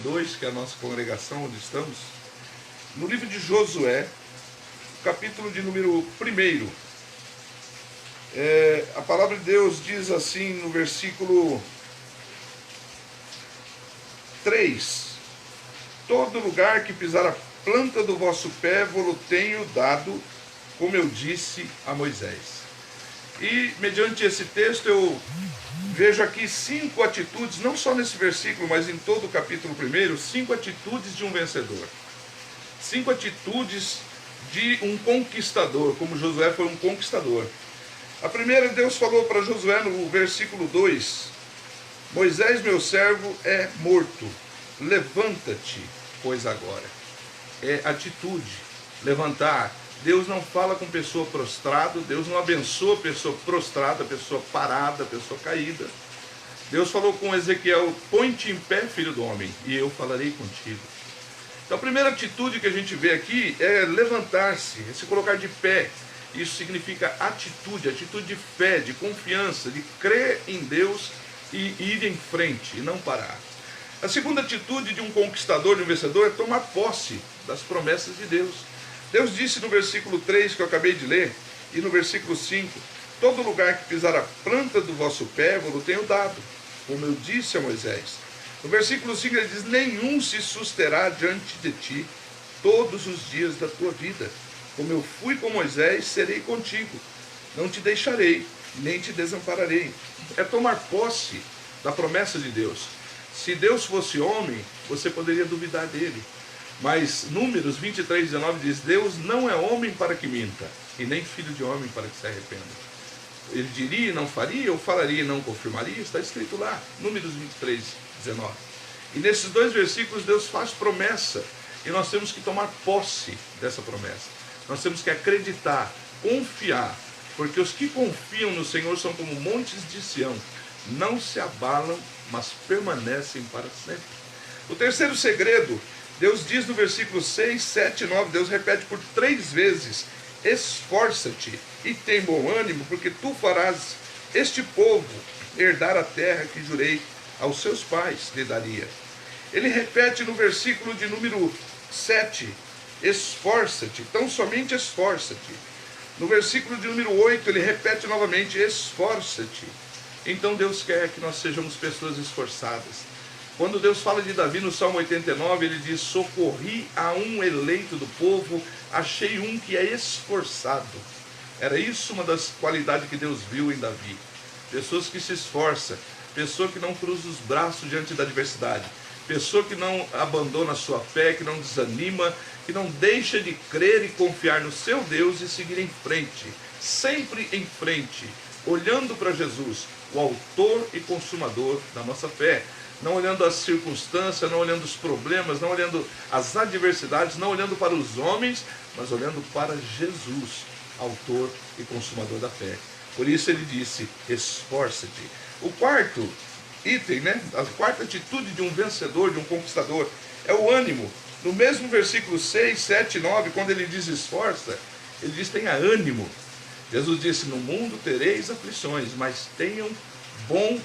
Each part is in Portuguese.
2022, que é a nossa congregação onde estamos, no livro de Josué, capítulo de número 1. A palavra de Deus diz assim no versículo 3: todo lugar que pisar a planta do vosso pé, vou-lo tenho dado, como eu disse a Moisés. E mediante esse texto eu vejo aqui 5 atitudes, não só nesse versículo, mas em todo o capítulo 1, 5 atitudes de um vencedor. 5 atitudes de um conquistador, como Josué foi um conquistador. A primeira, Deus falou para Josué no versículo 2: Moisés, meu servo, é morto, levanta-te, pois agora. É atitude, levantar. Deus não fala com pessoa prostrada, Deus não abençoa pessoa prostrada, pessoa parada, pessoa caída. Deus falou com Ezequiel: põe-te em pé, filho do homem, e eu falarei contigo. Então a primeira atitude que a gente vê aqui é levantar-se, é se colocar de pé. Isso significa atitude, atitude de fé, de confiança, de crer em Deus e ir em frente, e não parar. A segunda atitude de um conquistador, de um vencedor, é tomar posse das promessas de Deus. Deus disse no versículo 3 que eu acabei de ler, e no versículo 5, todo lugar que pisar a planta do vosso pé, vou-lo tenho dado, como eu disse a Moisés. No versículo 5 ele diz: nenhum se susterá diante de ti todos os dias da tua vida. Como eu fui com Moisés, serei contigo. Não te deixarei, nem te desampararei. É tomar posse da promessa de Deus. Se Deus fosse homem, você poderia duvidar dele. Mas Números 23:19 diz: Deus não é homem para que minta, e nem filho de homem para que se arrependa. Ele diria e não faria, ou falaria e não confirmaria. Está escrito lá, Números 23:19. E nesses 2 versículos Deus faz promessa, e nós temos que tomar posse dessa promessa. Nós temos que acreditar, confiar, porque os que confiam no Senhor são como montes de Sião, não se abalam, mas permanecem para sempre. O terceiro segredo, Deus diz no versículo 6, 7 e 9, Deus repete por 3 vezes: esforça-te e tem bom ânimo, porque tu farás este povo herdar a terra que jurei aos seus pais lhe daria. Ele repete no versículo de número 7, esforça-te, tão somente esforça-te. No versículo de número 8, ele repete novamente: esforça-te. Então Deus quer que nós sejamos pessoas esforçadas. Quando Deus fala de Davi no Salmo 89, ele diz: socorri a um eleito do povo, achei um que é esforçado. Era isso uma das qualidades que Deus viu em Davi. Pessoas que se esforçam, pessoa que não cruza os braços diante da adversidade, pessoa que não abandona a sua fé, que não desanima, que não deixa de crer e confiar no seu Deus e seguir em frente, sempre em frente, olhando para Jesus, o autor e consumador da nossa fé. Não olhando as circunstâncias, não olhando os problemas, não olhando as adversidades, não olhando para os homens, mas olhando para Jesus, autor e consumador da fé. Por isso ele disse: esforça-te. O quarto item, a quarta atitude de um vencedor, de um conquistador, é o ânimo. No mesmo versículo 6, 7 e 9, quando ele diz esforça, ele diz: tenha ânimo. Jesus disse: no mundo tereis aflições, mas tenham bom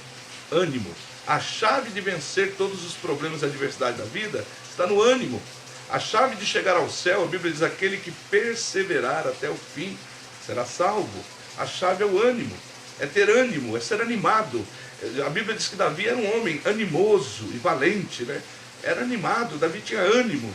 ânimo. A chave de vencer todos os problemas e adversidades da vida está no ânimo. A chave de chegar ao céu, a Bíblia diz: aquele que perseverar até o fim será salvo. A chave é o ânimo, é ter ânimo, é ser animado. A Bíblia diz que Davi era um homem animoso e valente, Era animado, Davi tinha ânimo.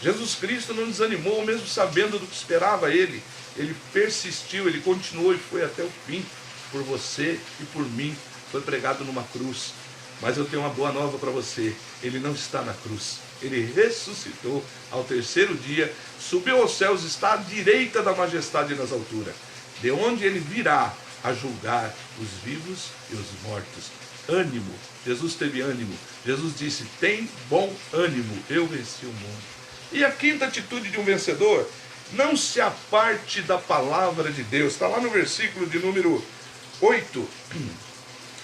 Jesus Cristo não desanimou, mesmo sabendo do que esperava ele. Ele persistiu, ele continuou e foi até o fim, por você e por mim. Foi pregado numa cruz. Mas eu tenho uma boa nova para você: ele não está na cruz, ele ressuscitou ao 3º dia, subiu aos céus, está à direita da majestade nas alturas, de onde ele virá a julgar os vivos e os mortos. Ânimo, Jesus teve ânimo. Jesus disse: tem bom ânimo, eu venci o mundo. E a quinta atitude de um vencedor: não se aparte da palavra de Deus. Está lá no versículo de número 8.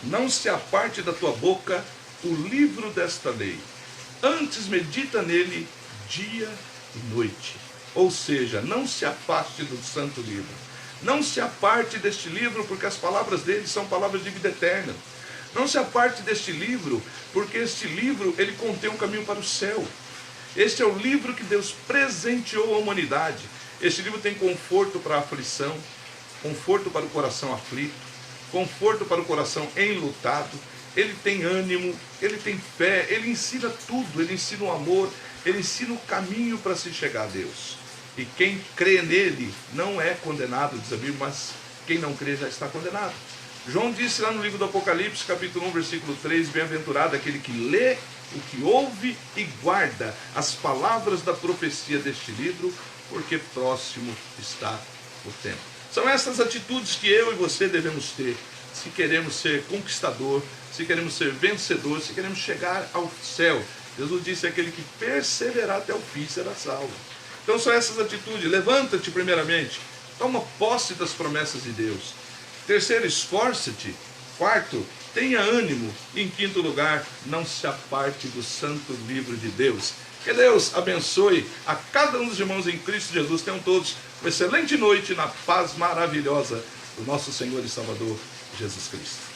Não se aparte da tua boca o livro desta lei, antes medita nele dia e noite. Ou seja, não se afaste do santo livro. Não se aparte deste livro, porque as palavras dele são palavras de vida eterna. Não se aparte deste livro, porque este livro ele contém um caminho para o céu. Este é o livro que Deus presenteou à humanidade. Este livro tem conforto para a aflição, conforto para o coração aflito, conforto para o coração enlutado. Ele tem ânimo, ele tem fé, ele ensina tudo, ele ensina o amor, ele ensina o caminho para se chegar a Deus. E quem crê nele não é condenado, diz a Bíblia, mas quem não crê já está condenado. João disse lá no livro do Apocalipse, capítulo 1, versículo 3, bem-aventurado aquele que lê, o que ouve e guarda as palavras da profecia deste livro, porque próximo está o tempo. São essas atitudes que eu e você devemos ter, se queremos ser conquistador, se queremos ser vencedor, se queremos chegar ao céu. Jesus disse, aquele que perseverar até o fim será salvo. Então são essas atitudes. Levanta-te primeiramente, toma posse das promessas de Deus. Terceiro, esforça-te. Quarto, tenha ânimo. E em quinto lugar, não se aparte do santo livro de Deus. Que Deus abençoe a cada um dos irmãos em Cristo Jesus. Tenham todos uma excelente noite na paz maravilhosa do nosso Senhor e Salvador Jesus Cristo.